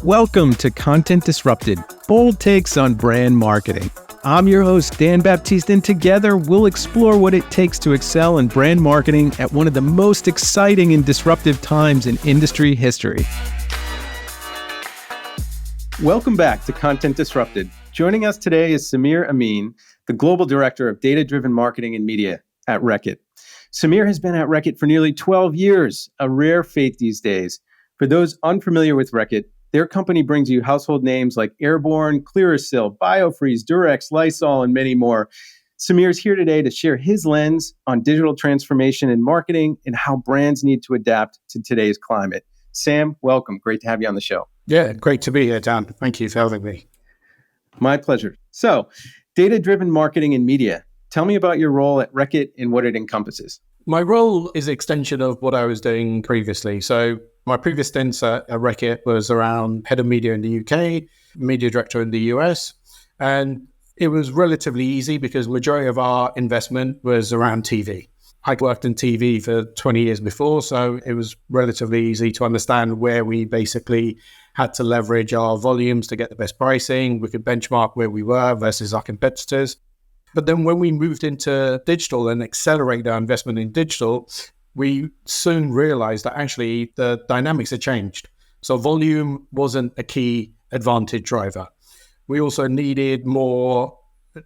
Welcome to Content Disrupted, bold takes on brand marketing. I'm your host, Dan Baptiste, and together we'll explore what it takes to excel in brand marketing at one of the most exciting and disruptive times in industry history. Welcome back to Content Disrupted. Joining us today is Amin, the Global Director of Data-Driven Marketing and Media at Reckitt. Samir has been at Reckitt for nearly 12 years, a rare feat these days. For those unfamiliar with Reckitt, their company brings you household names like Airborne, Clearasil, Biofreeze, Durex, Lysol, and many more. Samir's here today to share his lens on digital transformation and marketing and how brands need to adapt to today's climate. Sam, welcome. Great to have you on the show. Yeah, great to be here, Dan. Thank you for having me. My pleasure. So, data-driven marketing and media. Tell me about your role at Reckitt and what it encompasses. My role is an extension of what I was doing previously. So my previous stint at Reckitt was around head of media in the UK, media director in the US. And it was relatively easy because the majority of our investment was around TV. I worked in TV for 20 years before, so it was relatively easy to understand where we basically had to leverage our volumes to get the best pricing. We could benchmark where we were versus our competitors. But then when we moved into digital and accelerated our investment in digital, we soon realized that actually the dynamics had changed. So volume wasn't a key advantage driver. We also needed more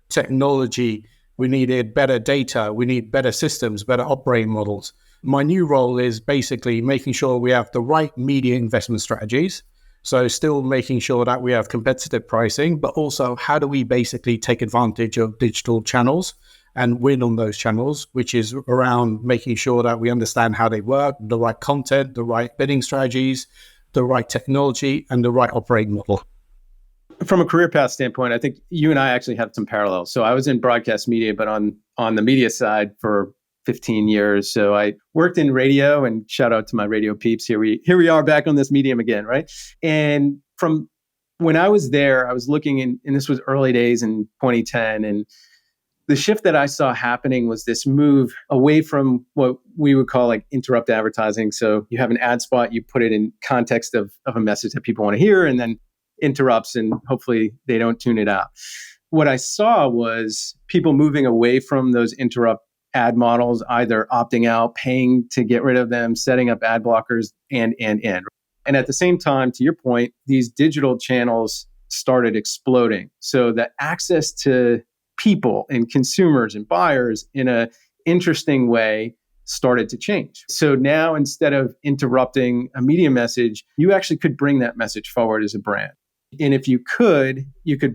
technology. We needed better data. We need better systems, better operating models. My new role is basically making sure we have the right media investment strategies. So still making sure that we have competitive pricing, but also how do we basically take advantage of digital channels and win on those channels, which is around making sure that we understand how they work, the right content, the right bidding strategies, the right technology, and the right operating model. From a career path standpoint, I think you and I actually have some parallels. So I was in broadcast media, but on the media side for 15 years. So I worked in radio, and shout out to my radio peeps. Here we are back on this medium again, right? And from when I was there, I was looking and this was early days in 2010. And the shift that I saw happening was this move away from what we would call like interrupt advertising. So you have an ad spot, you put it in context of a message that people want to hear, and then interrupts, and hopefully they don't tune it out. What I saw was people moving away from those interrupt ad models, either opting out, paying to get rid of them, setting up ad blockers, and. And at the same time, to your point, these digital channels started exploding. So the access to people and consumers and buyers in an interesting way started to change. So now instead of interrupting a media message, you actually could bring that message forward as a brand. And if you could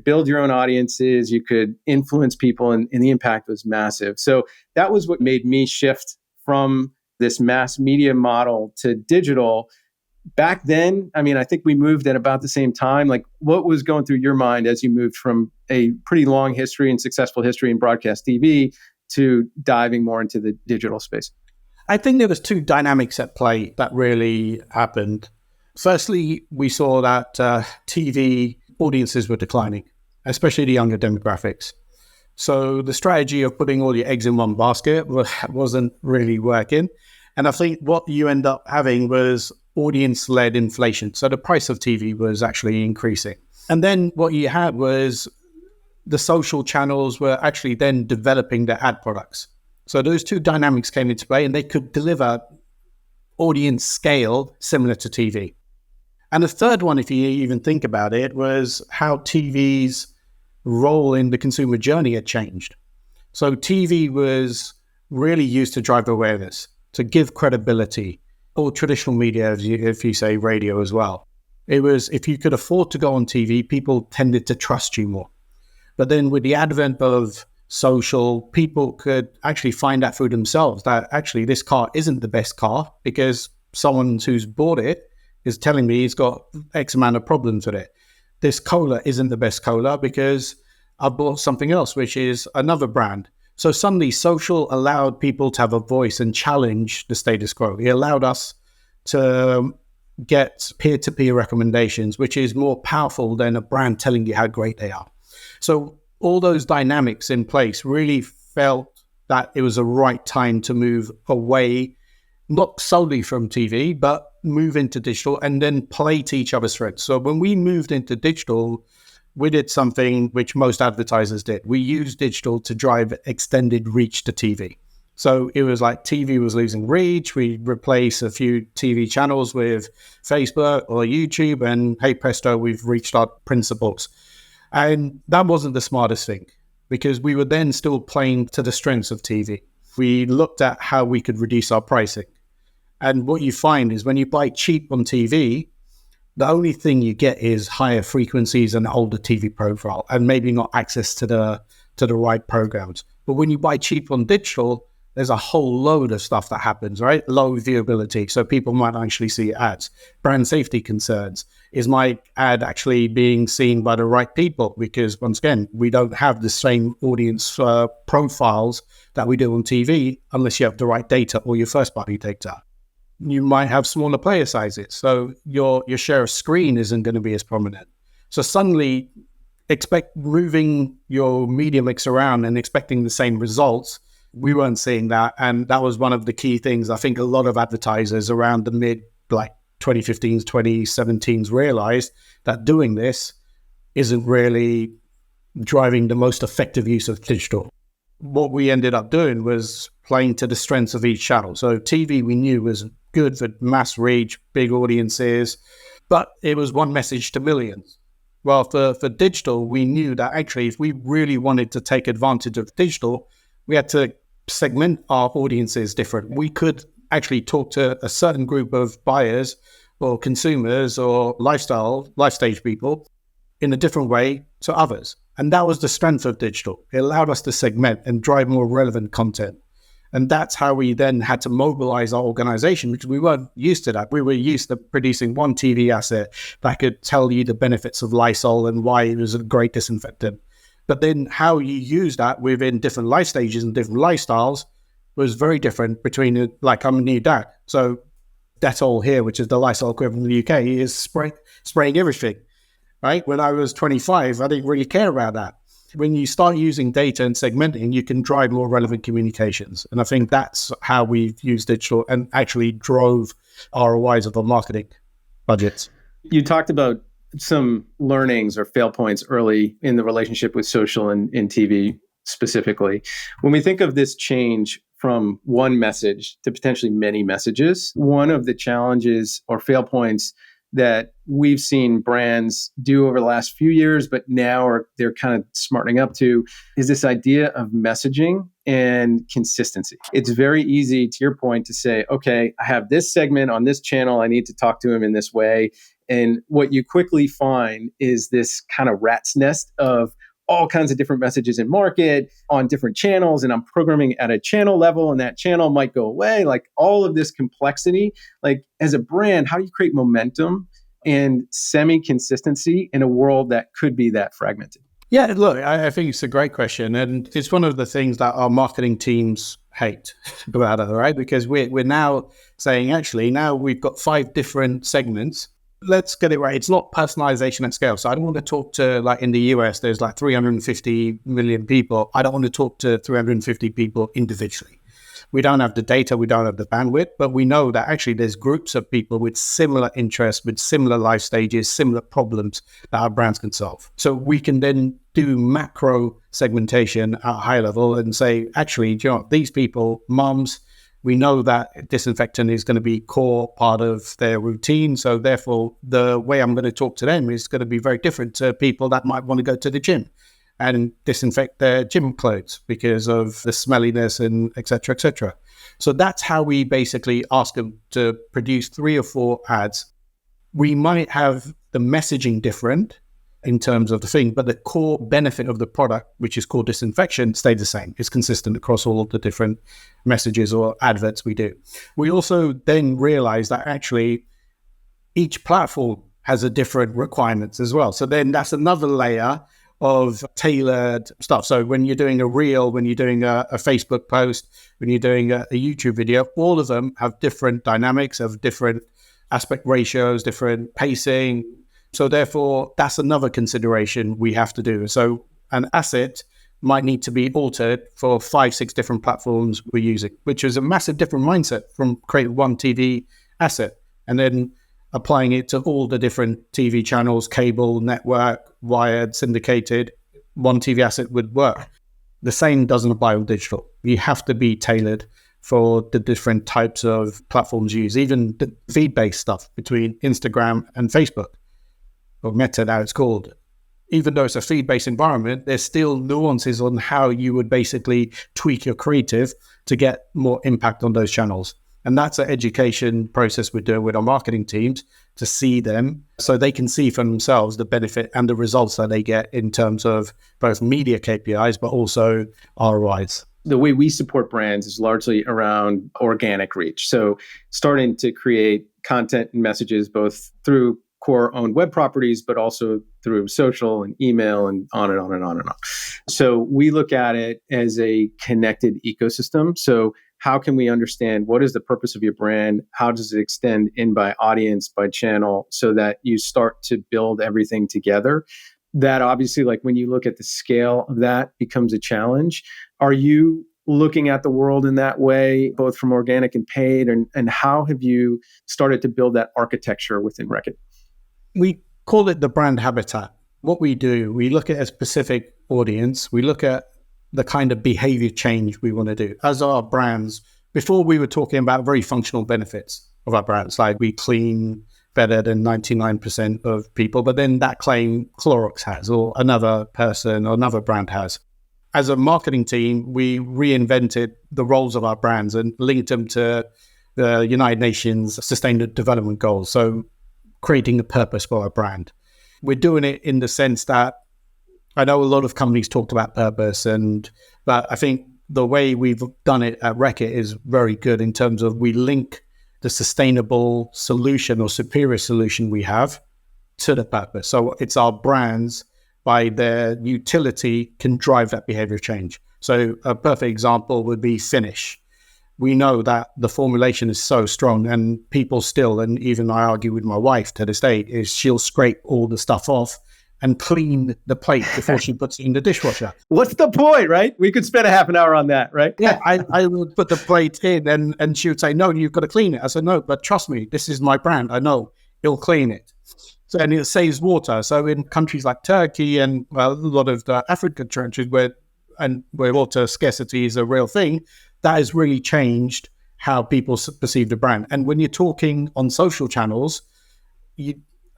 build your own audiences, you could influence people, and the impact was massive. So that was what made me shift from this mass media model to digital. Back then, I mean, I think we moved at about the same time. Like, what was going through your mind as you moved from a pretty long history and successful history in broadcast TV to diving more into the digital space? I think there was two dynamics at play that really happened. Firstly, we saw that TV audiences were declining, especially the younger demographics. So the strategy of putting all your eggs in one basket wasn't really working. And I think what you end up having was audience-led inflation. So the price of TV was actually increasing. And then what you had was the social channels were actually then developing their ad products. So those two dynamics came into play, and they could deliver audience scale similar to TV. And the third one, if you even think about it, was how TV's role in the consumer journey had changed. So TV was really used to drive awareness, to give credibility, or traditional media, if you say radio as well. It was, if you could afford to go on TV, people tended to trust you more. But then with the advent of social, people could actually find out for themselves that actually this car isn't the best car because someone who's bought it is telling me he's got X amount of problems with it. This cola isn't the best cola because I bought something else, which is another brand. So suddenly social allowed people to have a voice and challenge the status quo. It allowed us to get peer-to-peer recommendations, which is more powerful than a brand telling you how great they are. So all those dynamics in place really felt that it was the right time to move away, not solely from TV, but move into digital and then play to each other's strengths. So when we moved into digital, we did something which most advertisers did. We used digital to drive extended reach to TV. So it was like TV was losing reach. We replaced a few TV channels with Facebook or YouTube, and hey presto, we've reached our principles. And that wasn't the smartest thing, because we were then still playing to the strengths of TV. We looked at how we could reduce our pricing. And what you find is when you buy cheap on TV, the only thing you get is higher frequencies and older TV profile, and maybe not access to the right programs. But when you buy cheap on digital, there's a whole load of stuff that happens, right? Low viewability, so people might actually see ads. Brand safety concerns. Is my ad actually being seen by the right people? Because once again, we don't have the same audience profiles that we do on TV unless you have the right data or your first-party data. You might have smaller player sizes, so your share of screen isn't going to be as prominent. So suddenly, expect moving your media mix around and expecting the same results. We weren't seeing that, and that was one of the key things I think a lot of advertisers around the mid 2015s, 2017s realized that doing this isn't really driving the most effective use of digital. What we ended up doing was playing to the strengths of each channel. So TV we knew was good for mass reach, big audiences, but it was one message to millions. Well, for digital, we knew that actually if we really wanted to take advantage of digital, we had to segment our audiences different. We could actually talk to a certain group of buyers or consumers or life stage people in a different way to others. And that was the strength of digital. It allowed us to segment and drive more relevant content. And that's how we then had to mobilize our organization, because we weren't used to that. We were used to producing one TV asset that could tell you the benefits of Lysol and why it was a great disinfectant. But then how you use that within different life stages and different lifestyles was very different between, like, I'm a new dad. So Dettol here, which is the Lysol equivalent in the UK, is spraying everything, right? When I was 25, I didn't really care about that. When you start using data and segmenting, you can drive more relevant communications. And I think that's how we've used digital and actually drove ROIs of the marketing budgets. You talked about some learnings or fail points early in the relationship with social and TV specifically. When we think of this change from one message to potentially many messages, one of the challenges or fail points that we've seen brands do over the last few years, but now they're kind of smartening up to, is this idea of messaging and consistency. It's very easy, to your point, to say, okay, I have this segment on this channel, I need to talk to him in this way. And what you quickly find is this kind of rat's nest of all kinds of different messages in market on different channels, and I'm programming at a channel level, and that channel might go away. Like all of this complexity, like as a brand, how do you create momentum and semi-consistency in a world that could be that fragmented? Yeah, look, I think it's a great question. And it's one of the things that our marketing teams hate about it, right? Because we're now saying, actually, now we've got 5 different segments. Let's get it right. It's not personalization at scale. So I don't want to talk to, like in the US, there's like 350 million people. I don't want to talk to 350 people individually. We don't have the data, we don't have the bandwidth, but we know that actually there's groups of people with similar interests, with similar life stages, similar problems that our brands can solve. So we can then do macro segmentation at a high level and say, actually, do you know, these people, moms, we know that disinfectant is going to be core part of their routine. So therefore, the way I'm going to talk to them is going to be very different to people that might want to go to the gym and disinfect their gym clothes because of the smelliness and et cetera, et cetera. So that's how we basically ask them to produce 3 or 4 ads. We might have the messaging different in terms of the thing, but the core benefit of the product, which is called disinfection, stayed the same. It's consistent across all of the different messages or adverts we do. We also then realize that actually each platform has a different requirements as well. So then that's another layer of tailored stuff. So when you're doing a reel, when you're doing a Facebook post, when you're doing a YouTube video, all of them have different dynamics, have different aspect ratios, different pacing. So therefore, that's another consideration we have to do. So an asset might need to be altered for 5, 6 different platforms we're using, which is a massive different mindset from creating one TV asset. and then applying it to all the different TV channels, cable, network, wired, syndicated, one TV asset would work. The same doesn't apply with digital. You have to be tailored for the different types of platforms used, even the feed-based stuff between Instagram and Facebook, or Meta now it's called. Even though it's a feed-based environment, there's still nuances on how you would basically tweak your creative to get more impact on those channels. And that's an education process we're doing with our marketing teams to see them so they can see for themselves the benefit and the results that they get in terms of both media KPIs, but also ROIs. The way we support brands is largely around organic reach. So starting to create content and messages both through core owned web properties, but also through social and email and on and on and on and on. So we look at it as a connected ecosystem. So how can we understand what is the purpose of your brand? How does it extend in by audience, by channel, so that you start to build everything together? That obviously, like when you look at the scale of that, becomes a challenge. Are you looking at the world in that way, both from organic and paid? And how have you started to build that architecture within Reckitt? We call it the brand habitat. What we do, we look at a specific audience. We look at the kind of behavior change we want to do. As our brands, before we were talking about very functional benefits of our brands, like we clean better than 99% of people, but then that claim Clorox has, or another person or another brand has. As a marketing team, we reinvented the roles of our brands and linked them to the United Nations Sustainable Development Goals. So creating a purpose for our brand. We're doing it in the sense that I know a lot of companies talked about purpose, but I think the way we've done it at Reckitt is very good in terms of we link the sustainable solution or superior solution we have to the purpose. So it's our brands, by their utility, can drive that behavior change. So a perfect example would be Finish. We know that the formulation is so strong, and people still, and even I argue with my wife to this day, is she'll scrape all the stuff off and clean the plate before she puts it in the dishwasher. What's the point, right? We could spend a half an hour on that, right? Yeah, I would put the plate in and she would say, no, you've got to clean it. I said, no, but trust me, this is my brand. I know he'll clean it. So, and it saves water. So in countries like Turkey and a lot of the African countries where water scarcity is a real thing, that has really changed how people perceive the brand. And when you're talking on social channels,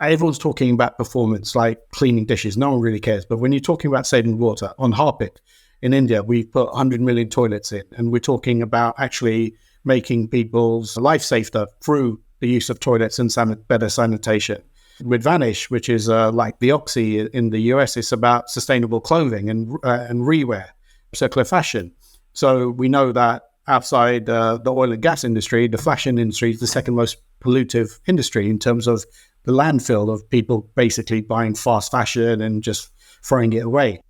everyone's talking about performance, like cleaning dishes. No one really cares. But when you're talking about saving water, on Harpic in India, we've put 100 million toilets in. And we're talking about actually making people's life safer through the use of toilets and better sanitation. With Vanish, which is like the Oxy in the US, it's about sustainable clothing and rewear, circular fashion. So we know that outside the oil and gas industry, the fashion industry is the second most pollutive industry in terms of the landfill of people basically buying fast fashion and just throwing it away.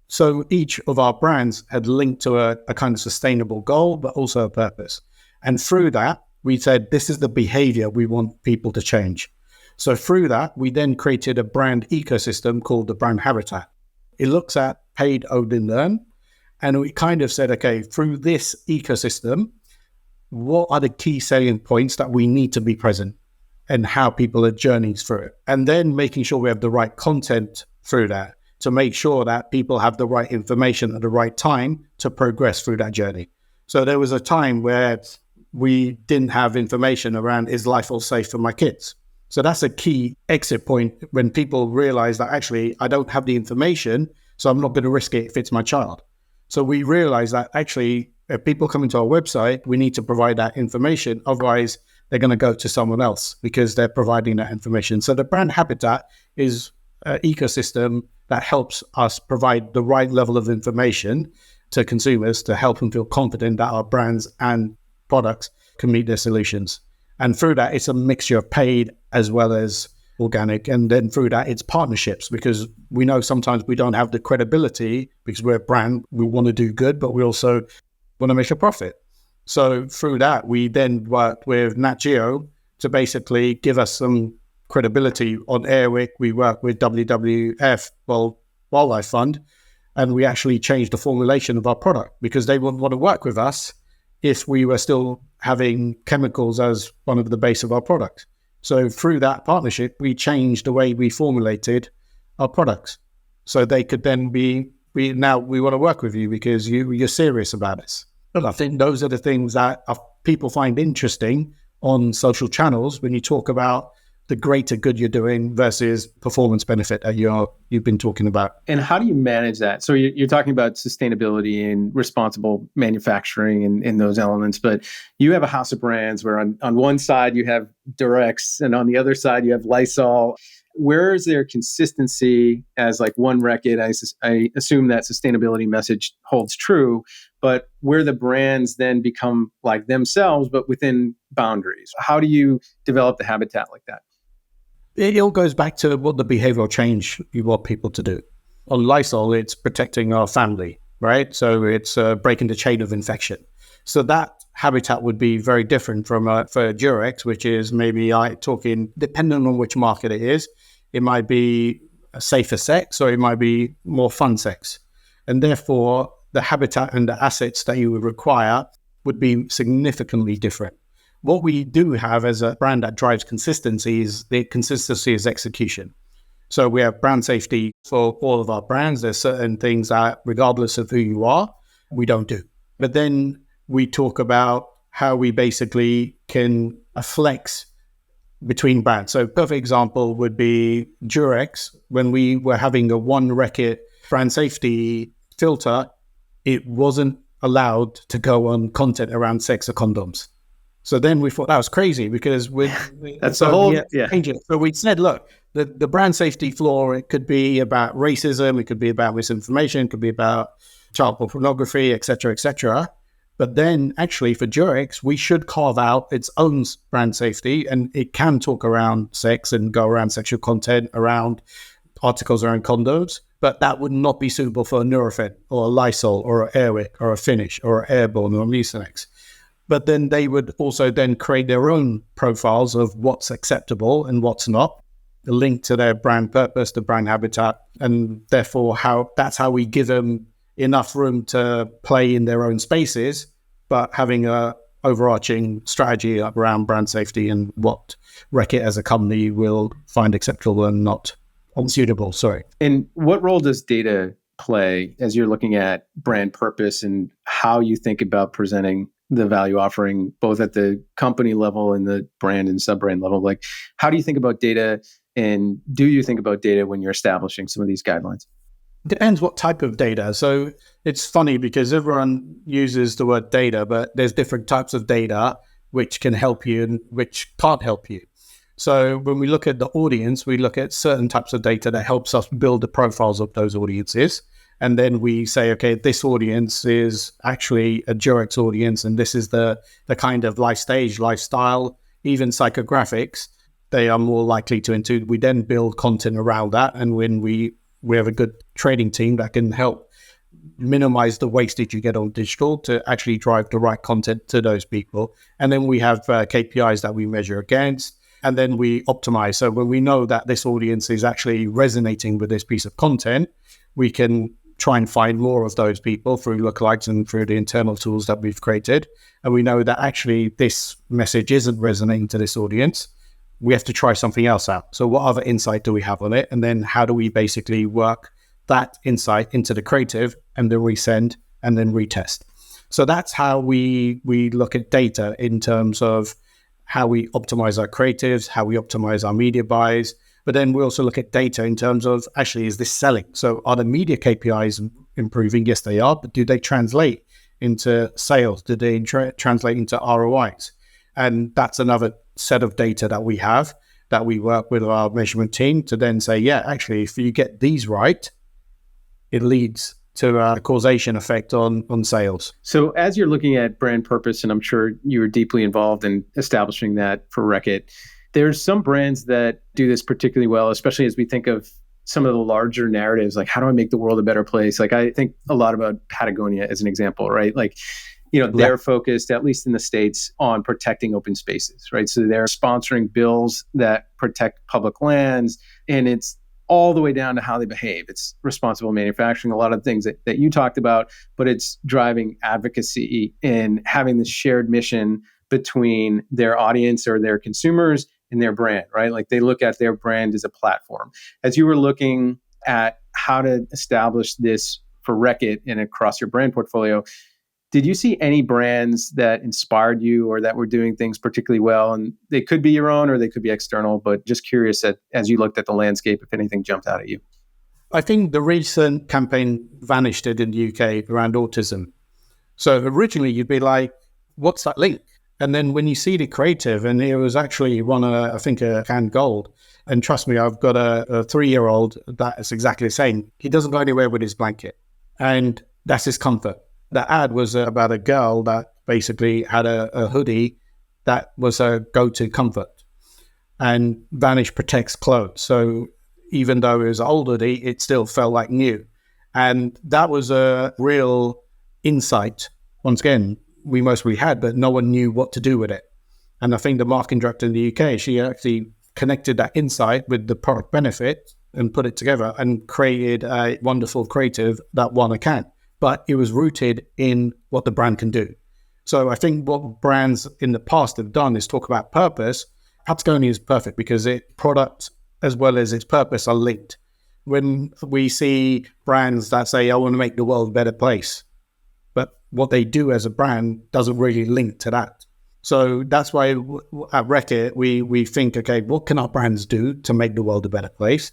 So each of our brands had linked to a kind of sustainable goal, but also a purpose. And through that, we said, this is the behavior we want people to change. So through that, we then created a brand ecosystem called the brand habitat. It looks at paid, owned, and learn. And we kind of said, okay, through this ecosystem, what are the key salient points that we need to be present and how people are journeying through it? And then making sure we have the right content through that to make sure that people have the right information at the right time to progress through that journey. So there was a time where we didn't have information around, is Lysol safe for my kids? So that's a key exit point when people realize that actually I don't have the information, so I'm not going to risk it if it's my child. So we realized that actually if people come into our website, we need to provide that information. Otherwise, they're going to go to someone else because they're providing that information. So the brand habitat is an ecosystem that helps us provide the right level of information to consumers to help them feel confident that our brands and products can meet their solutions. And through that, it's a mixture of paid as well as organic. And then through that, it's partnerships, because we know sometimes we don't have the credibility because we're a brand. We want to do good, but we also want to make a profit. So through that, we then worked with Nat Geo to basically give us some credibility on Airwick. We worked with WWF, Wildlife Fund, and we actually changed the formulation of our product because they wouldn't want to work with us if we were still having chemicals as one of the base of our product. So through that partnership, we changed the way we formulated our products. So they could then now we want to work with you because you're serious about this. And I think those are the things that people find interesting on social channels when you talk about the greater good you're doing versus performance benefit that you've been talking about. And how do you manage that? So you're talking about sustainability and responsible manufacturing and those elements, but you have a house of brands where on one side you have Durex and on the other side you have Lysol. Where is there consistency as like one Reckitt? I assume that sustainability message holds true, but where the brands then become like themselves, but within boundaries. How do you develop the habitat like that? It all goes back to what the behavioral change you want people to do. On Lysol, it's protecting our family, right? So it's breaking the chain of infection. So that habitat would be very different from for Durex, which is maybe talking, depending on which market it is, it might be a safer sex or it might be more fun sex. And therefore, the habitat and the assets that you would require would be significantly different. What we do have as a brand that drives consistency is execution. So we have brand safety for all of our brands. There's certain things that, regardless of who you are, we don't do. But then we talk about how we basically can flex between brands. So perfect example would be Durex. When we were having a one Reckitt brand safety filter, it wasn't allowed to go on content around sex or condoms. So then we thought that was crazy because that's the whole change it. So we said, look, the brand safety flaw, it could be about racism, it could be about misinformation, it could be about child pornography, et cetera. But then actually for Durex, we should carve out its own brand safety, and it can talk around sex and go around sexual content, around articles around condoms, but that would not be suitable for a Nurofen or a Lysol or an Airwick or a Finish or an Airborne or a Mucinex. But then they would also then create their own profiles of what's acceptable and what's not, linked to their brand purpose, the brand habitat, and therefore that's how we give them enough room to play in their own spaces, but having a overarching strategy around brand safety and what Reckitt as a company will find acceptable and not unsuitable. Sorry. And what role does data play as you're looking at brand purpose and how you think about presenting the value offering, both at the company level and the brand and sub-brand level? Like, how do you think about data, and do you think about data when you're establishing some of these guidelines? Depends what type of data. So it's funny because everyone uses the word data, but there's different types of data which can help you and which can't help you. So when we look at the audience, we look at certain types of data that helps us build the profiles of those audiences. And then we say, okay, this audience is actually a Durex audience, and this is the kind of life stage, lifestyle, even psychographics, they are more likely to include. We then build content around that. And when we have a good trading team that can help minimize the wastage you get on digital to actually drive the right content to those people. And then we have KPIs that we measure against, and then we optimize. So when we know that this audience is actually resonating with this piece of content, we can try and find more of those people through lookalikes and through the internal tools that we've created. And we know that actually this message isn't resonating to this audience. We have to try something else out. So what other insight do we have on it? And then how do we basically work that insight into the creative and then resend and then retest? So that's how we look at data in terms of how we optimize our creatives, how we optimize our media buys. But then we also look at data in terms of, actually, is this selling? So are the media KPIs improving? Yes, they are. But do they translate into sales? Do they translate into ROIs? And that's another set of data that we have that we work with our measurement team to then say, yeah, actually, if you get these right, it leads to a causation effect on sales. So as you're looking at brand purpose, and I'm sure you were deeply involved in establishing that for Reckitt, there's some brands that do this particularly well, especially as we think of some of the larger narratives, like how do I make the world a better place? Like I think a lot about Patagonia as an example, right? Like, they're focused, at least in the States, on protecting open spaces, right? So they're sponsoring bills that protect public lands, and it's all the way down to how they behave. It's responsible manufacturing, a lot of things that you talked about, but it's driving advocacy and having this shared mission between their audience or their consumers and their brand, right? Like they look at their brand as a platform. As you were looking at how to establish this for Reckitt and across your brand portfolio, did you see any brands that inspired you or that were doing things particularly well? And they could be your own or they could be external, but just curious as you looked at the landscape, if anything jumped out at you. I think the recent campaign Vanished did in the UK around autism. So originally you'd be like, what's that link? And then when you see the creative, and it was actually won, I think, a canned gold. And trust me, I've got a 3-year-old that is exactly the same. He doesn't go anywhere with his blanket. And that's his comfort. The ad was about a girl that basically had a hoodie that was a go-to comfort. And Vanish protects clothes. So even though it was an old hoodie, it still felt like new. And that was a real insight. Once again, we mostly had, but no one knew what to do with it. And I think the marketing director in the UK, she actually connected that insight with the product benefit and put it together and created a wonderful creative that won a can. But it was rooted in what the brand can do. So I think what brands in the past have done is talk about purpose. Patagonia is perfect because its product as well as its purpose are linked. When we see brands that say, I want to make the world a better place, but what they do as a brand doesn't really link to that. So that's why at Reckitt, we think, okay, what can our brands do to make the world a better place?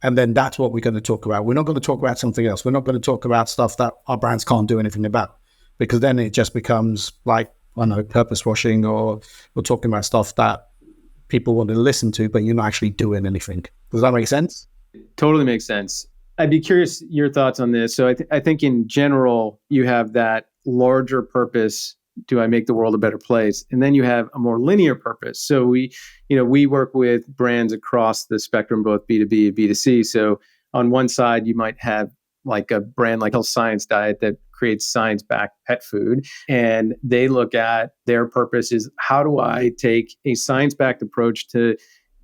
And then that's what we're going to talk about. We're not going to talk about something else. We're not going to talk about stuff that our brands can't do anything about, because then it just becomes like, I don't know, purpose washing, or we're talking about stuff that people want to listen to, but you're not actually doing anything. Does that make sense? Totally makes sense. I'd be curious your thoughts on this. So I think in general, you have that larger purpose. Do I make the world a better place? And then you have a more linear purpose. So we work with brands across the spectrum, both B2B and B2C. So on one side, you might have like a brand like Health Science Diet that creates science-backed pet food. And they look at their purpose is, how do I take a science-backed approach to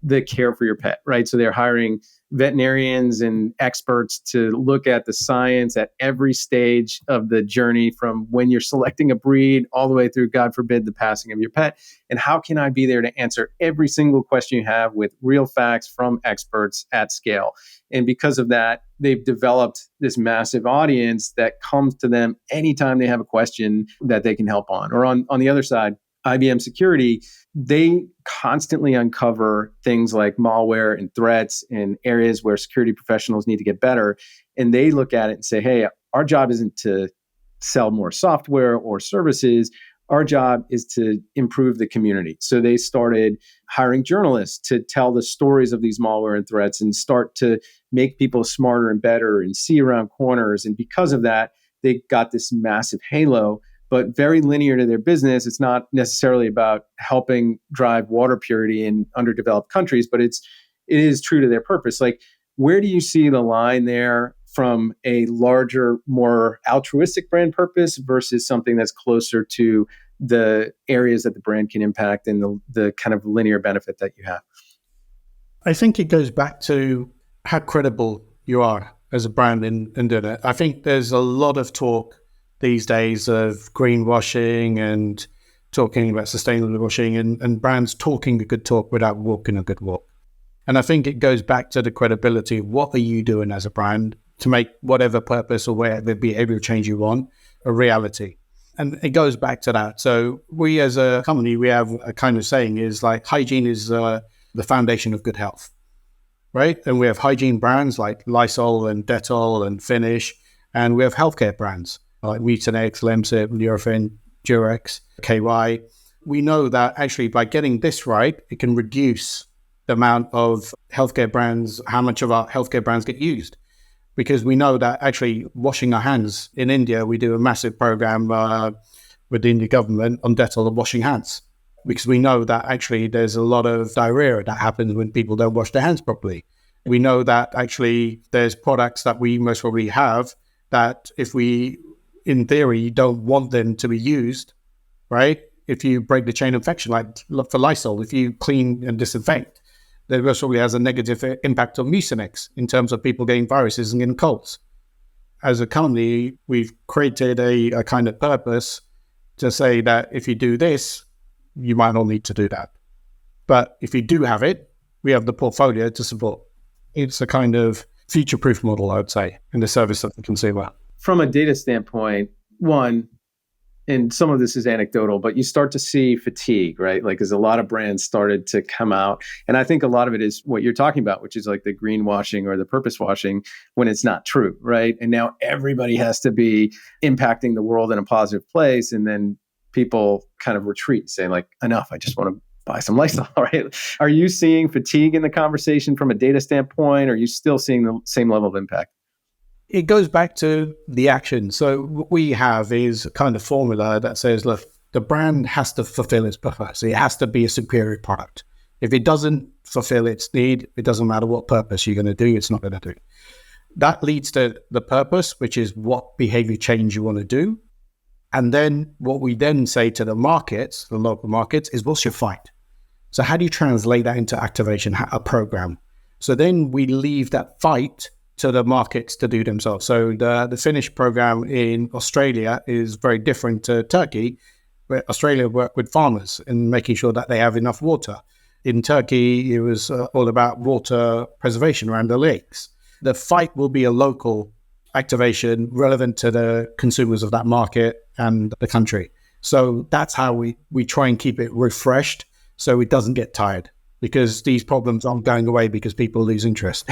the care for your pet, right? So they're hiring veterinarians and experts to look at the science at every stage of the journey, from when you're selecting a breed all the way through, God forbid, the passing of your pet. And how can I be there to answer every single question you have with real facts from experts at scale? And because of that, they've developed this massive audience that comes to them anytime they have a question that they can help on. Or on the other side, IBM Security, they constantly uncover things like malware and threats in areas where security professionals need to get better. And they look at it and say, hey, our job isn't to sell more software or services. Our job is to improve the community. So they started hiring journalists to tell the stories of these malware and threats and start to make people smarter and better and see around corners. And because of that, they got this massive halo, but very linear to their business. It's not necessarily about helping drive water purity in underdeveloped countries, but it is true to their purpose. Like, where do you see the line there from a larger, more altruistic brand purpose versus something that's closer to the areas that the brand can impact and the kind of linear benefit that you have? I think it goes back to how credible you are as a brand in doing it. I think there's a lot of talk these days of greenwashing and talking about sustainable washing and brands talking a good talk without walking a good walk. And I think it goes back to the credibility. What are you doing as a brand to make whatever purpose or whatever behavioral change you want a reality? And it goes back to that. So we as a company, we have a kind of saying is like, hygiene is the foundation of good health, right? And we have hygiene brands like Lysol and Dettol and Finish, and we have healthcare brands like Mucinex, Lemsip, Nurofen, Durex, KY. We know that actually by getting this right, it can reduce the amount of healthcare brands, how much of our healthcare brands get used. Because we know that actually washing our hands in India, we do a massive program with the Indian government on Dettol of washing hands. Because we know that actually there's a lot of diarrhea that happens when people don't wash their hands properly. We know that actually there's products that we most probably have that if we, in theory, don't want them to be used, right? If you break the chain of infection, like look for Lysol, if you clean and disinfect, that most probably has a negative impact on Mucinex in terms of people getting viruses and getting colds. As a company, we've created a kind of purpose to say that if you do this, you might not need to do that. But if you do have it, we have the portfolio to support. It's a kind of future-proof model, I would say, in the service of the consumer. From a data standpoint, one, and some of this is anecdotal, but you start to see fatigue, right? Like, as a lot of brands started to come out. And I think a lot of it is what you're talking about, which is like the greenwashing or the purpose washing when it's not true, right? And now everybody has to be impacting the world in a positive place. And then people kind of retreat, saying like, enough, I just want to buy some Lysol, right? Are you seeing fatigue in the conversation from a data standpoint? Or are you still seeing the same level of impact? It goes back to the action. So what we have is a kind of formula that says, look, the brand has to fulfill its purpose. It has to be a superior product. If it doesn't fulfill its need, it doesn't matter what purpose you're going to do, it's not going to do. That leads to the purpose, which is what behavior change you want to do. And then what we then say to the markets, the local markets, is what's your fight? So how do you translate that into activation, a program? So then we leave that fight to the markets to do themselves. So the Finnish program in Australia is very different to Turkey, where Australia work with farmers in making sure that they have enough water. In Turkey, it was all about water preservation around the lakes. The fight will be a local activation relevant to the consumers of that market and the country. So that's how we try and keep it refreshed so it doesn't get tired, because these problems aren't going away because people lose interest.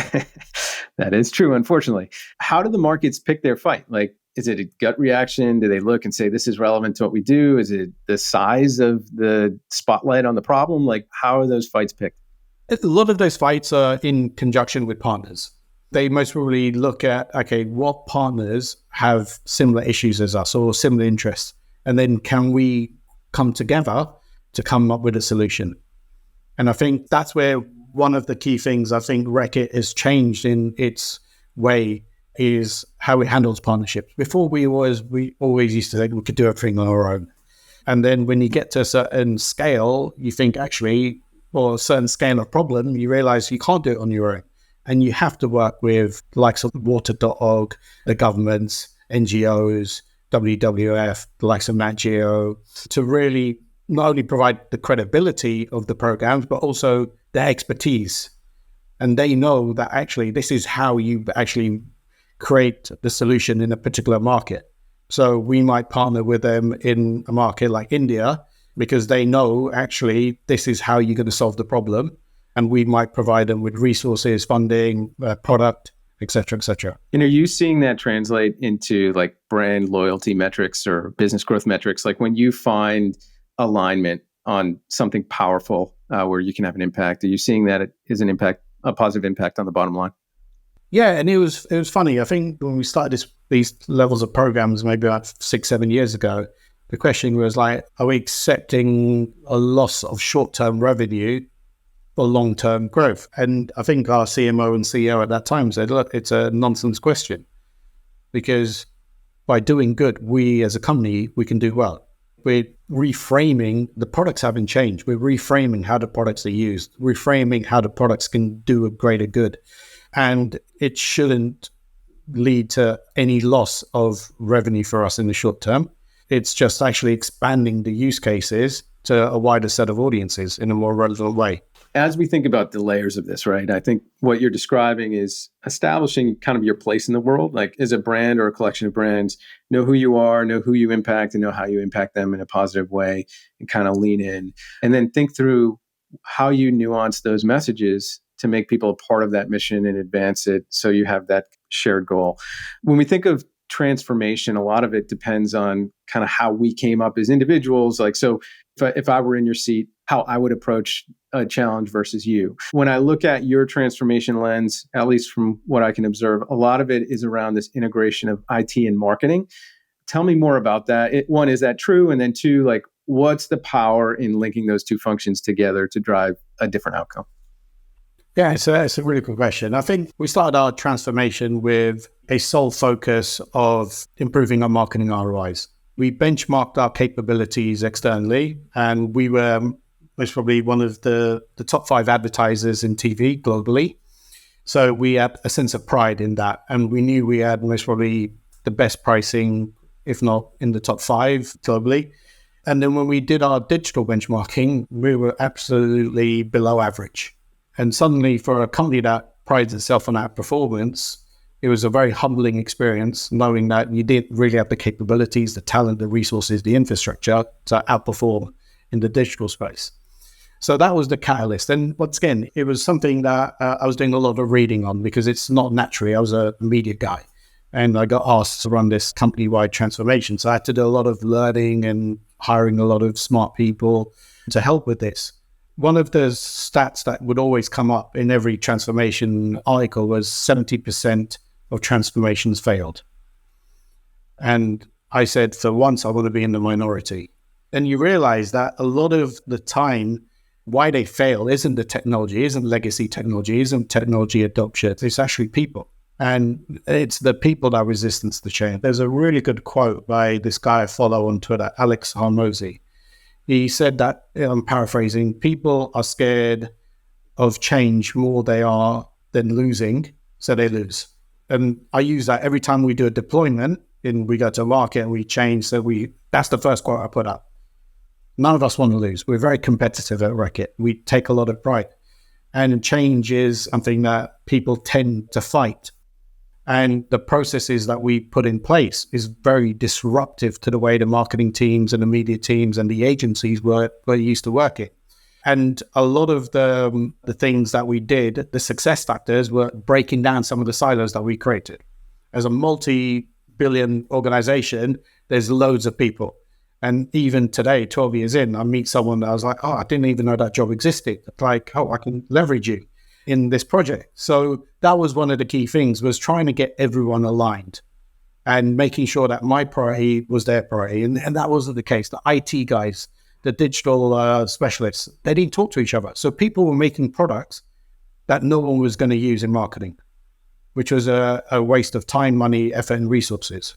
That is true, unfortunately. How do the markets pick their fight? Like, is it a gut reaction? Do they look and say, this is relevant to what we do? Is it the size of the spotlight on the problem? Like, how are those fights picked? A lot of those fights are in conjunction with partners. They most probably look at, okay, what partners have similar issues as us or similar interests? And then can we come together to come up with a solution? And I think that's where one of the key things I think Reckitt has changed in its way is how it handles partnerships. Before we always used to think we could do everything on our own. And then when you get to a certain scale, you think actually, or a certain scale of problem, you realize you can't do it on your own. And you have to work with the likes of water.org, the governments, NGOs, WWF, the likes of Nat Geo, to really not only provide the credibility of the programs, but also their expertise. And they know that actually this is how you actually create the solution in a particular market. So we might partner with them in a market like India because they know actually this is how you're going to solve the problem. And we might provide them with resources, funding, product, et cetera, et cetera. And are you seeing that translate into like brand loyalty metrics or business growth metrics? Like when you find alignment on something powerful where you can have an impact, are you seeing that it is a positive impact on the bottom line? Yeah, and it was funny. I think when we started these levels of programs, maybe about 6-7 years ago, the question was like, are we accepting a loss of short-term revenue for long-term growth? And I think our CMO and CEO at that time said, look, it's a nonsense question, because by doing good, we as a company, we can do well. We're reframing, the products haven't changed. We're reframing how the products are used, reframing how the products can do a greater good. And it shouldn't lead to any loss of revenue for us in the short term. It's just actually expanding the use cases to a wider set of audiences in a more relevant way. As we think about the layers of this, right, I think what you're describing is establishing kind of your place in the world, like as a brand or a collection of brands, know who you are, know who you impact, and know how you impact them in a positive way, and kind of lean in. And then think through how you nuance those messages to make people a part of that mission and advance it so you have that shared goal. When we think of transformation, a lot of it depends on kind of how we came up as individuals. Like, so if I were in your seat, how I would approach a challenge versus you. When I look at your transformation lens, at least from what I can observe, a lot of it is around this integration of IT and marketing. Tell me more about that. One, is that true? And then two, like, what's the power in linking those two functions together to drive a different outcome? Yeah, it's a really good question. I think we started our transformation with a sole focus of improving our marketing ROIs. We benchmarked our capabilities externally, and we were most probably one of the top 5 advertisers in TV globally. So we had a sense of pride in that. And we knew we had most probably the best pricing, if not in the top 5 globally. And then when we did our digital benchmarking, we were absolutely below average. And suddenly for a company that prides itself on that performance, it was a very humbling experience knowing that you didn't really have the capabilities, the talent, the resources, the infrastructure to outperform in the digital space. So that was the catalyst. And once again, it was something that I was doing a lot of reading on because it's not naturally. I was a media guy and I got asked to run this company-wide transformation. So I had to do a lot of learning and hiring a lot of smart people to help with this. One of the stats that would always come up in every transformation article was 70% of transformations failed. And I said, for once, I want to be in the minority. And you realize that a lot of the time, why they fail isn't the technology, isn't legacy technology, isn't technology adoption. It's actually people. And it's the people that are resistance to change. There's a really good quote by this guy I follow on Twitter, Alex Hormozi. He said that, I'm paraphrasing, people are scared of change more they are than losing, so they lose. And I use that every time we do a deployment and we go to market and we change. So that's the first quote I put up. None of us want to lose. We're very competitive at Reckitt. We take a lot of pride. And change is something that people tend to fight. And the processes that we put in place is very disruptive to the way the marketing teams and the media teams and the agencies were used to working. And a lot of the things that we did, the success factors, were breaking down some of the silos that we created. As a multi-billion organization, there's loads of people. And even today, 12 years in, I meet someone that I was like, I didn't even know that job existed. Like, I can leverage you in this project. So that was one of the key things, was trying to get everyone aligned and making sure that my priority was their priority. And that wasn't the case. The IT guys, the digital specialists, they didn't talk to each other. So people were making products that no one was going to use in marketing, which was a waste of time, money, effort, and resources.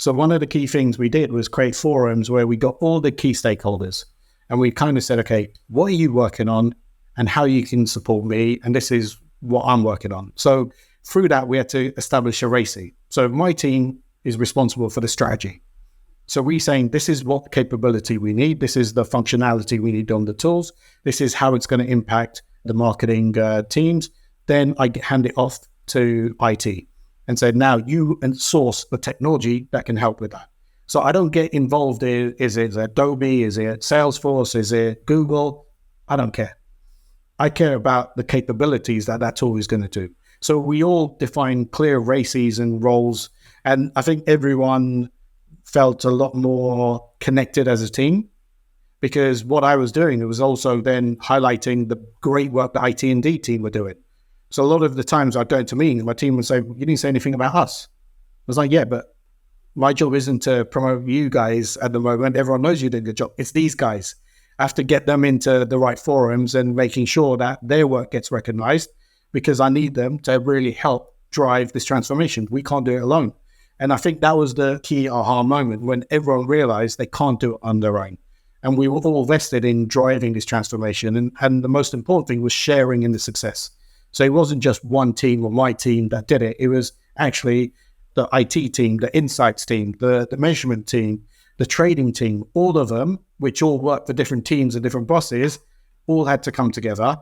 So one of the key things we did was create forums where we got all the key stakeholders and we kind of said, okay, what are you working on and how you can support me? And this is what I'm working on. So through that, we had to establish a RACI. So my team is responsible for the strategy. So we're saying, this is what capability we need. This is the functionality we need on the tools. This is how it's going to impact the marketing teams. Then I hand it off to IT and say, now you source the technology that can help with that. So I don't get involved in, is it Adobe? Is it Salesforce? Is it Google? I don't care. I care about the capabilities that tool is going to do. So we all define clear RACIs and roles. And I think everyone felt a lot more connected as a team, because what I was doing, it was also then highlighting the great work the IT&D team were doing. So a lot of the times I'd go into meetings, my team would say, you didn't say anything about us. I was like, yeah, but my job isn't to promote you guys at the moment. Everyone knows you did a good job. It's these guys. I have to get them into the right forums and making sure that their work gets recognized, because I need them to really help drive this transformation. We can't do it alone. And I think that was the key aha moment, when everyone realized they can't do it on their own. And we were all vested in driving this transformation. And the most important thing was sharing in the success. So it wasn't just one team or my team that did it. It was actually the IT team, the insights team, the measurement team, the trading team, all of them, which all worked for different teams and different bosses, all had to come together.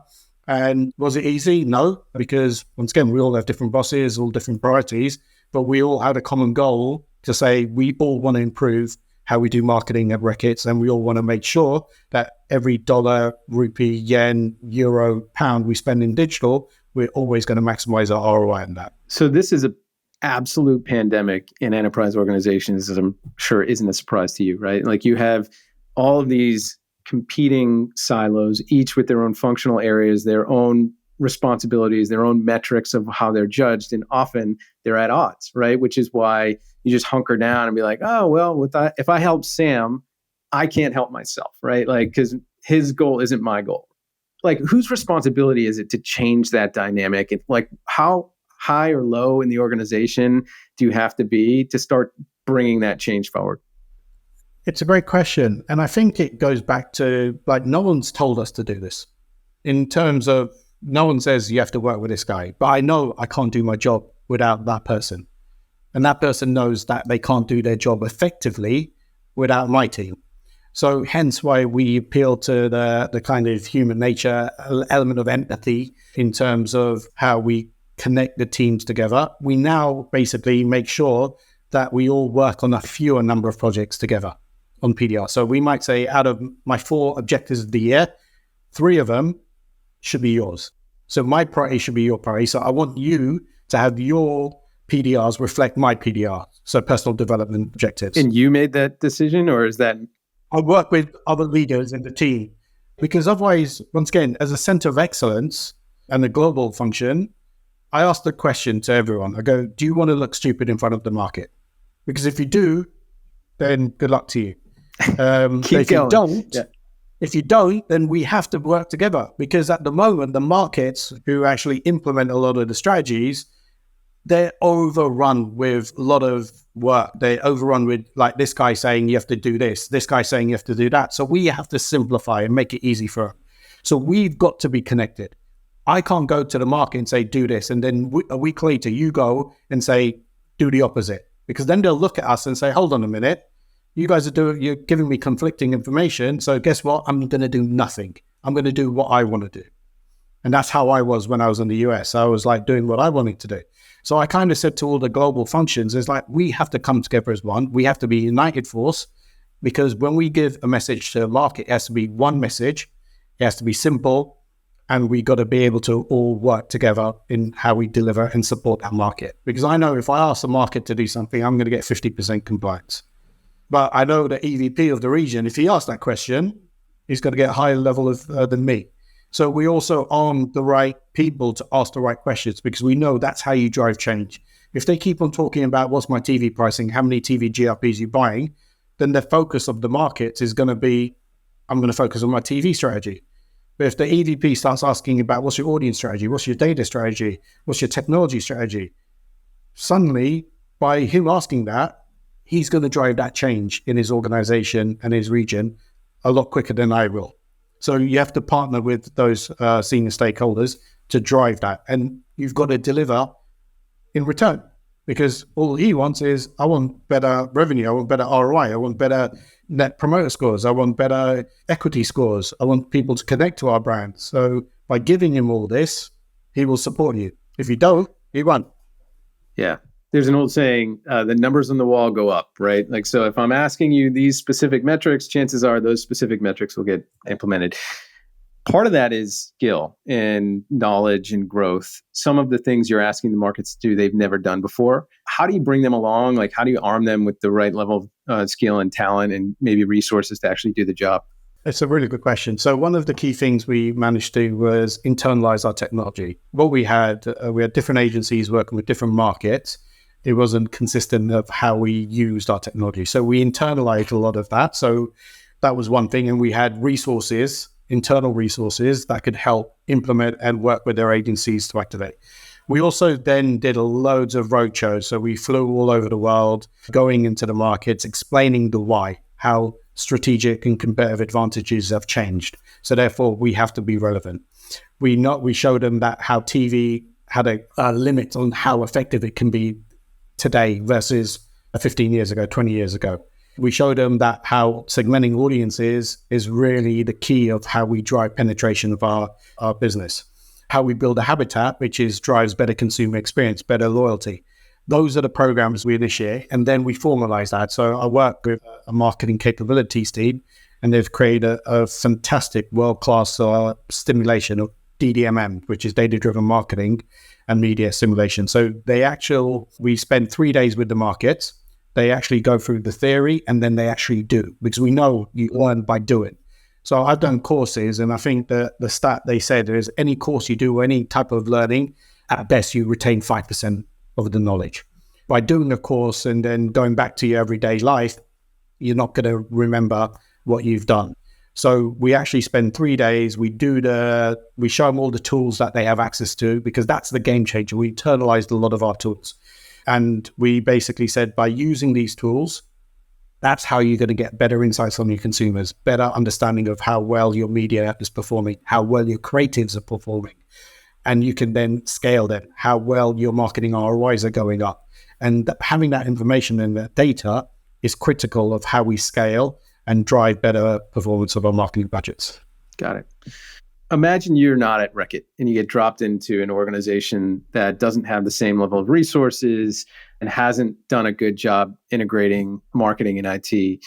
And was it easy? No, because once again, we all have different bosses, all different priorities, but we all had a common goal to say we all want to improve how we do marketing at Reckitt, and we all want to make sure that every dollar, rupee, yen, euro, pound we spend in digital, we're always going to maximize our ROI on that. So this is an absolute pandemic in enterprise organizations, as I'm sure isn't a surprise to you, right? Like, you have all of these competing silos, each with their own functional areas, their own responsibilities, their own metrics of how they're judged, and often they're at odds, right? Which is why you just hunker down and be like, oh, well, if I help Sam, I can't help myself, right? Like, because his goal isn't my goal. Like, whose responsibility is it to change that dynamic? And like, how high or low in the organization do you have to be to start bringing that change forward? It's a great question. And I think it goes back to, like, no one's told us to do this. In terms of, no one says you have to work with this guy, but I know I can't do my job without that person. And that person knows that they can't do their job effectively without my team. So hence why we appeal to the kind of human nature element of empathy in terms of how we connect the teams together. We now basically make sure that we all work on a fewer number of projects together on PDR. So we might say out of my 4 objectives of the year, 3 of them should be yours. So my priority should be your priority. So I want you to have your PDRs reflect my PDR. So personal development objectives. And you made that decision, or is that? I work with other leaders in the team because otherwise, once again, as a center of excellence and a global function, I ask the question to everyone. I go, do you want to look stupid in front of the market? Because if you do, then good luck to you. Keep going. If you don't, then we have to work together because at the moment, the markets who actually implement a lot of the strategies, they're overrun with a lot of work. They're overrun with like this guy saying you have to do this guy saying you have to do that. So we have to simplify and make it easy for them. So we've got to be connected. I can't go to the market and say, do this. And then a week later, you go and say, do the opposite. Because then they'll look at us and say, hold on a minute. You guys you're giving me conflicting information. So guess what? I'm going to do nothing. I'm going to do what I want to do. And that's how I was when I was in the US. I was like doing what I wanted to do. So I kind of said to all the global functions, it's like, we have to come together as one. We have to be a united force because when we give a message to the market, it has to be one message. It has to be simple. And we got to be able to all work together in how we deliver and support that market. Because I know if I ask the market to do something, I'm going to get 50% compliance. But I know the EVP of the region, if he asks that question, he's going to get a higher level of than me. So we also arm the right people to ask the right questions because we know that's how you drive change. If they keep on talking about what's my TV pricing, how many TV GRPs you're buying, then the focus of the market is going to be, I'm going to focus on my TV strategy. But if the EVP starts asking about what's your audience strategy, what's your data strategy, what's your technology strategy, suddenly by him asking that, he's going to drive that change in his organization and his region a lot quicker than I will. So you have to partner with those senior stakeholders to drive that. And you've got to deliver in return because all he wants is, I want better revenue. I want better ROI. I want better net promoter scores. I want better equity scores. I want people to connect to our brand. So by giving him all this, he will support you. If you don't, he won't. Yeah. There's an old saying, the numbers on the wall go up, right? Like, so if I'm asking you these specific metrics, chances are those specific metrics will get implemented. Part of that is skill and knowledge and growth. Some of the things you're asking the markets to do, they've never done before. How do you bring them along? Like, how do you arm them with the right level of skill and talent and maybe resources to actually do the job? It's a really good question. So one of the key things we managed to do was internalize our technology. What we had different agencies working with different markets. It wasn't consistent of how we used our technology. So we internalized a lot of that. So that was one thing. And we had resources, internal resources that could help implement and work with their agencies to activate. We also then did loads of roadshows. So we flew all over the world, going into the markets, explaining the why, how strategic and competitive advantages have changed. So therefore, we have to be relevant. We showed them that how TV had a limit on how effective it can be today versus 15 years ago, 20 years ago. We showed them that how segmenting audiences is really the key of how we drive penetration of our business. How we build a habitat, which drives better consumer experience, better loyalty. Those are the programs we initiate, and then we formalize that. So I work with a marketing capabilities team, and they've created a fantastic world-class stimulation of DDMM, which is data-driven marketing and media simulation. So we spend 3 days with the markets. They actually go through the theory and then they actually do, because we know you learn by doing. So I've done courses, and I think the stat they said is any course you do or any type of learning, at best you retain 5% of the knowledge. By doing a course and then going back to your everyday life, you're not going to remember what you've done. So we actually spend 3 days. We show them all the tools that they have access to, because that's the game changer. We internalized a lot of our tools. And we basically said, by using these tools, that's how you're going to get better insights on your consumers, better understanding of how well your media is performing, how well your creatives are performing. And you can then scale them, how well your marketing ROIs are going up. And having that information and that data is critical of how we scale and drive better performance of our marketing budgets. Got it. Imagine you're not at Reckitt and you get dropped into an organization that doesn't have the same level of resources and hasn't done a good job integrating marketing and IT.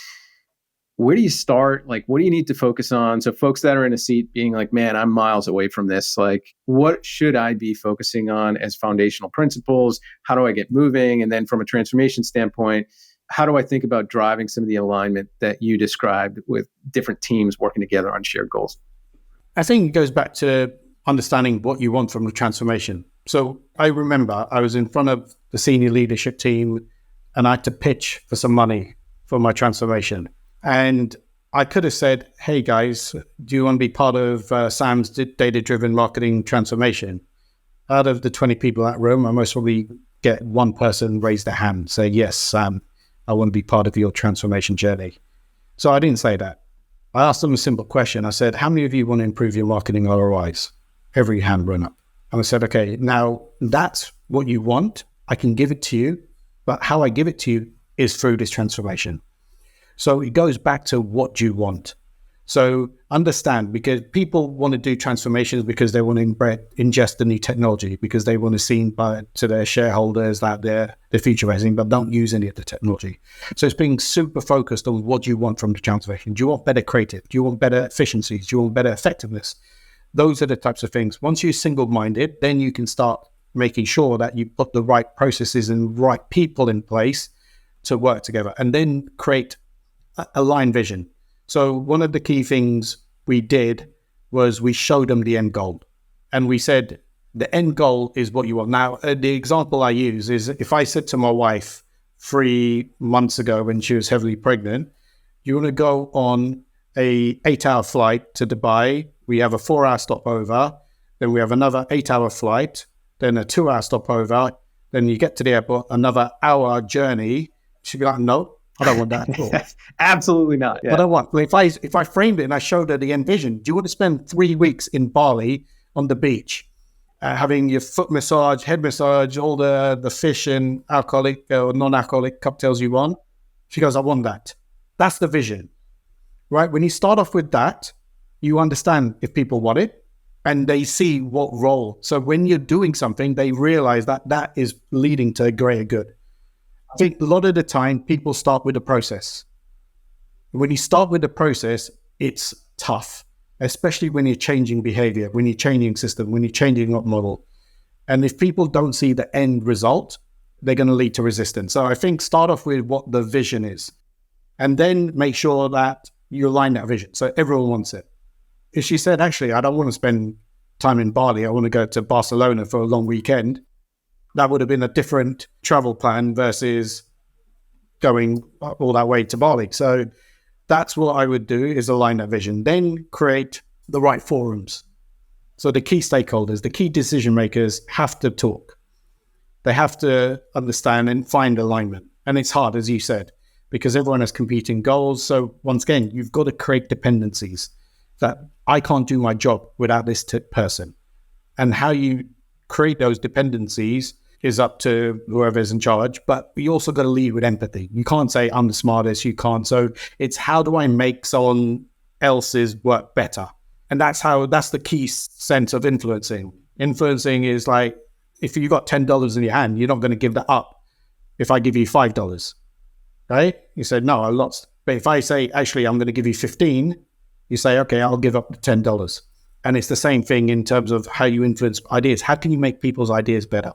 Where do you start? Like, what do you need to focus on? So folks that are in a seat being like, man, I'm miles away from this. Like, what should I be focusing on as foundational principles? How do I get moving? And then from a transformation standpoint, how do I think about driving some of the alignment that you described with different teams working together on shared goals? I think it goes back to understanding what you want from the transformation. So I remember I was in front of the senior leadership team and I had to pitch for some money for my transformation. And I could have said, hey guys, do you want to be part of Sam's data-driven marketing transformation? Out of the 20 people in that room, I most probably get one person raise their hand, say, yes, Sam, I want to be part of your transformation journey. So I didn't say that. I asked them a simple question. I said, how many of you want to improve your marketing ROIs? Every hand went up. And I said, okay, now that's what you want. I can give it to you, but how I give it to you is through this transformation. So it goes back to what you want. So understand, because people want to do transformations because they want to ingest the new technology, because they want to see to their shareholders that they're futurizing, but don't use any of the technology. So it's being super focused on what you want from the transformation. Do you want better creative? Do you want better efficiencies? Do you want better effectiveness? Those are the types of things. Once you're single-minded, then you can start making sure that you put the right processes and right people in place to work together, and then create aligned vision. So one of the key things we did was we showed them the end goal. And we said, the end goal is what you want. Now, the example I use is if I said to my wife 3 months ago when she was heavily pregnant, you want to go on a 8-hour flight to Dubai. We have a 4-hour stopover. Then we have another 8-hour flight, then a 2-hour stopover. Then you get to the airport, another hour journey. She'd be like, no, I don't want that at all. Absolutely not. Yeah. What I want, if I framed it and I showed her the end vision, do you want to spend 3 weeks in Bali on the beach, having your foot massage, head massage, all the fish and alcoholic or non-alcoholic cocktails you want? She goes, I want that. That's the vision, right? When you start off with that, you understand if people want it and they see what role. So when you're doing something, they realize that that is leading to a greater good. I think a lot of the time people start with the process. When you start with the process, it's tough, especially when you're changing behavior, when you're changing system, when you're changing up model. And if people don't see the end result, they're going to lead to resistance. So I think start off with what the vision is and then make sure that you align that vision. So everyone wants it. If she said, actually, I don't want to spend time in Bali, I want to go to Barcelona for a long weekend, that would have been a different travel plan versus going all that way to Bali. So that's what I would do, is align that vision. Then create the right forums. So the key stakeholders, the key decision makers have to talk. They have to understand and find alignment. And it's hard, as you said, because everyone has competing goals. So once again, you've got to create dependencies that I can't do my job without this person. And how you create those dependencies is up to whoever's in charge, but you also got to lead with empathy. You can't say, I'm the smartest, you can't. So it's how do I make someone else's work better? And that's the key sense of influencing. Influencing is like, if you got $10 in your hand, you're not going to give that up if I give you $5, right? You said, no, I lost. But if I say, actually, I'm going to give you 15, you say, okay, I'll give up the $10. And it's the same thing in terms of how you influence ideas. How can you make people's ideas better?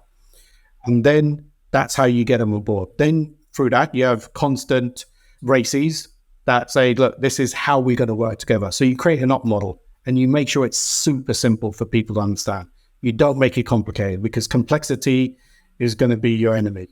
And then that's how you get them on board. Then through that, you have constant races that say, look, this is how we're going to work together. So you create an op model and you make sure it's super simple for people to understand. You don't make it complicated, because complexity is going to be your enemy.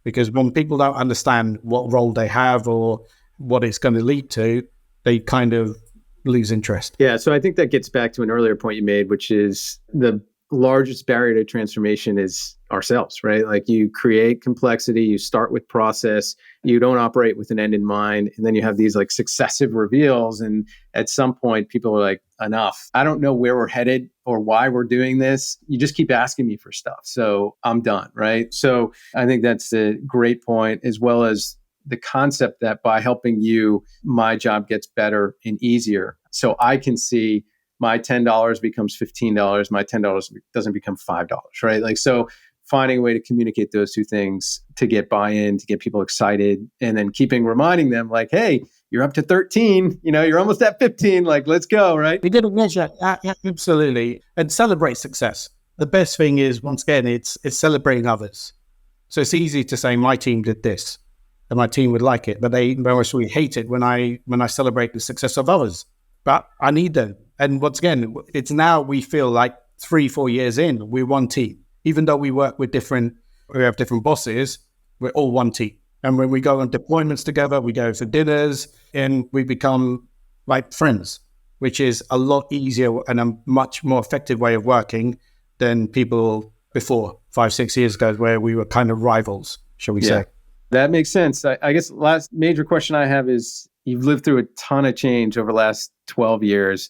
Because when people don't understand what role they have or what it's going to lead to, they kind of lose interest. Yeah. So I think that gets back to an earlier point you made, which is the largest barrier to transformation is ourselves, right? Like, you create complexity, you start with process, you don't operate with an end in mind, and then you have these like successive reveals. And at some point, people are like, enough. I don't know where we're headed or why we're doing this. You just keep asking me for stuff. So I'm done, right? So I think that's a great point, as well as the concept that by helping you, my job gets better and easier. So I can see my $10 becomes $15, my $10 doesn't become $5, right? Like, so finding a way to communicate those two things to get buy-in, to get people excited, and then reminding them like, hey, you're up to 13, you're almost at 15, like, let's go, right? We did a measure, absolutely, and celebrate success. The best thing is, once again, it's celebrating others. So it's easy to say my team did this and my team would like it, but they mostly hate it when I celebrate the success of others. But I need them. And once again, it's now we feel like 3-4 years in, we're one team. Even though we have different bosses, we're all one team. And when we go on deployments together, we go for dinners and we become like friends, which is a lot easier and a much more effective way of working than people before 5-6 years ago, where we were kind of rivals, shall we say. That makes sense. I guess the last major question I have is, you've lived through a ton of change over the last 12 years.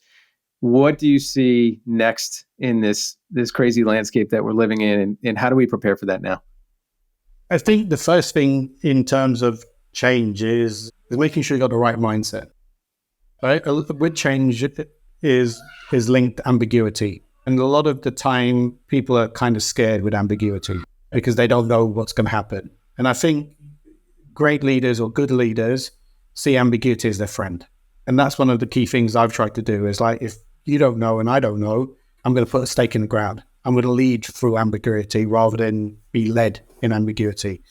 What do you see next in this crazy landscape that we're living in, and how do we prepare for that now? I think the first thing in terms of change is making sure you got the right mindset. Right? With change is linked to ambiguity. And a lot of the time, people are kind of scared with ambiguity because they don't know what's going to happen. And I think great leaders or good leaders see ambiguity as their friend. And that's one of the key things I've tried to do is, like, if you don't know and I don't know, I'm going to put a stake in the ground. I'm going to lead through ambiguity rather than be led in ambiguity.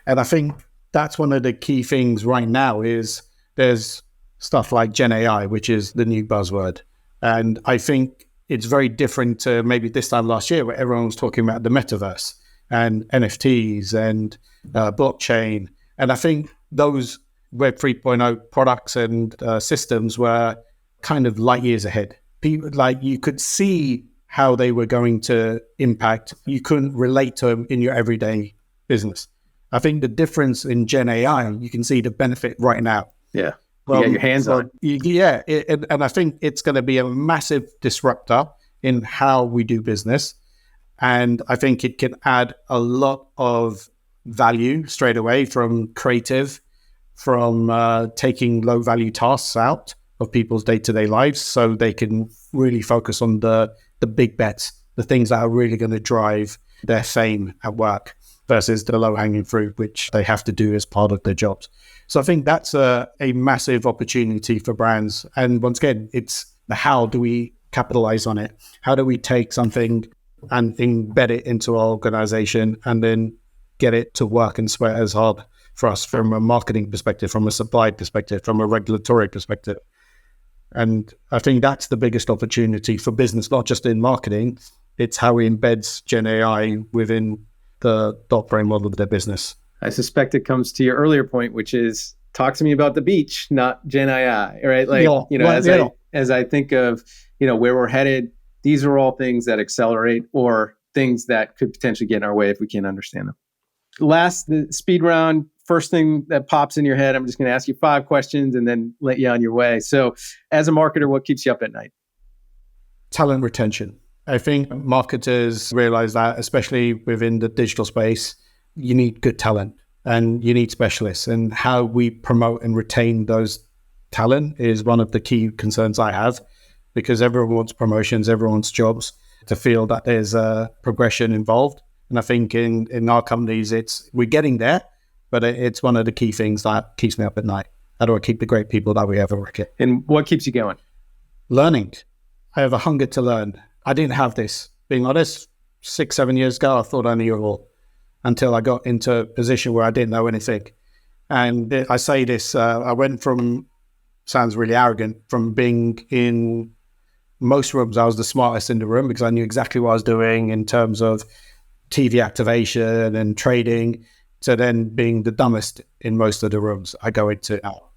And I think that's one of the key things right now is there's stuff like Gen AI, which is the new buzzword. And I think it's very different to maybe this time last year where everyone was talking about the metaverse and NFTs and blockchain. And I think those Web 3.0 products and systems were kind of light years ahead. People, like, you could see how they were going to impact. You couldn't relate to them in your everyday business. I think the difference in Gen AI, you can see the benefit right now. Yeah. You get your hands on it. Yeah. And I think it's going to be a massive disruptor in how we do business. And I think it can add a lot of value straight away from creative, from taking low value tasks out of people's day-to-day lives so they can really focus on the big bets, the things that are really going to drive their fame at work versus the low-hanging fruit, which they have to do as part of their jobs. So I think that's a massive opportunity for brands. And once again, it's the how do we capitalize on it? How do we take something and embed it into our organization and then get it to work and sweat as hard for us from a marketing perspective, from a supply perspective, from a regulatory perspective. And I think that's the biggest opportunity for business, not just in marketing. It's how we embed Gen AI within the operating model of their business. I suspect it comes to your earlier point, which is talk to me about the beach, not Gen AI, right? Like, as I think of, where we're headed, these are all things that accelerate or things that could potentially get in our way if we can't understand them. Last, the speed round, first thing that pops in your head, I'm just going to ask you 5 questions and then let you on your way. So as a marketer, what keeps you up at night? Talent retention. I think marketers realize that, especially within the digital space, you need good talent and you need specialists. And how we promote and retain those talent is one of the key concerns I have, because everyone wants promotions, everyone wants jobs, to feel that there's a progression involved. And I think in our companies, we're getting there, but it's one of the key things that keeps me up at night. How do I keep the great people that we have at Reckitt? And what keeps you going? Learning. I have a hunger to learn. I didn't have this. Being honest, 6-7 years ago, I thought I knew it all until I got into a position where I didn't know anything. And I say this, I went from, sounds really arrogant, from being in most rooms, I was the smartest in the room because I knew exactly what I was doing in terms of TV activation and trading, to then being the dumbest in most of the rooms I go into now.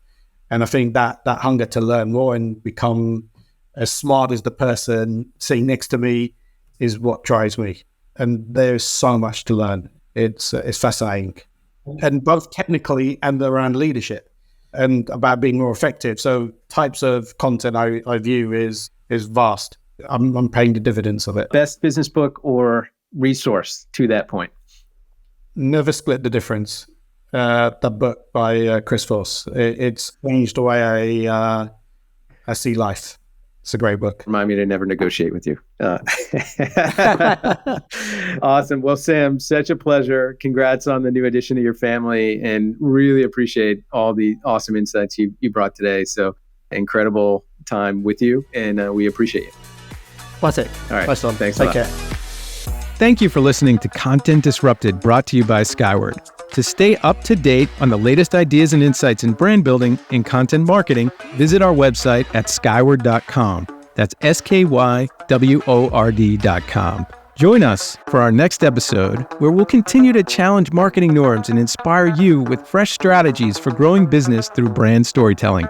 And I think that hunger to learn more and become as smart as the person sitting next to me is what drives me. And there's so much to learn. It's fascinating. And both technically and around leadership and about being more effective. So types of content I view is vast. I'm paying the dividends of it. Best business book or resource to that point? Never split the difference. the book by Chris Voss. It's changed the way I see life. It's a great book. Remind me to never negotiate with you. Awesome. Well, Sam, such a pleasure. Congrats on the new addition to your family, and really appreciate all the awesome insights you brought today. So incredible time with you, and we appreciate you. That's it. All right. Thanks a lot. Thanks a Take lot. care. Thank you for listening to Content Disrupted, brought to you by Skyward. To stay up to date on the latest ideas and insights in brand building and content marketing, visit our website at skyward.com. That's SKYWORD.com. Join us for our next episode, where we'll continue to challenge marketing norms and inspire you with fresh strategies for growing business through brand storytelling.